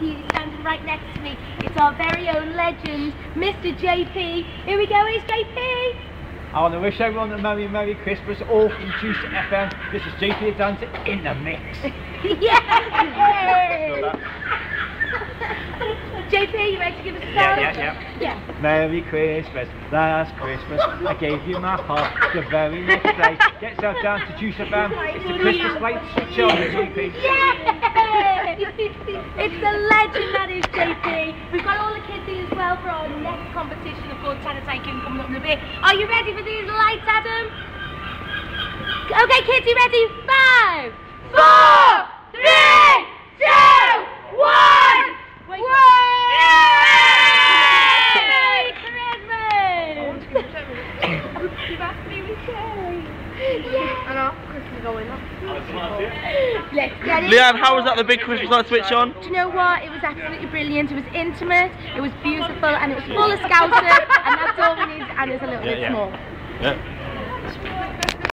He's standing right next to me. It's our very own legend, Mr. JP. Here we go, here's JP. I want to wish everyone a Merry Christmas, all from Juice FM. This is JP the Dancer in the mix. Yeah! JP, you ready to give us a song? Yeah. Merry Christmas, last Christmas I gave you my heart. The very next day, get yourself down to Juice FM. It's the Christmas light switch on, JP. Yeah! It's the legend that is JP. We've got all the kids here as well for our next competition, of course, Santa Tycoon coming up in a bit. Are you ready for these lights, Adam? Okay, kids, you ready? 5, 4, 3, 2, 1! Merry Christmas! You've asked me with Sherry. Yeah. I know, Christmas going on. Leanne, how was that the big Christmas light switch on? Do you know what? It was absolutely brilliant. It was intimate, it was beautiful, and it was full of Scousers, and that's all we need, and it's a little bit small. Yeah.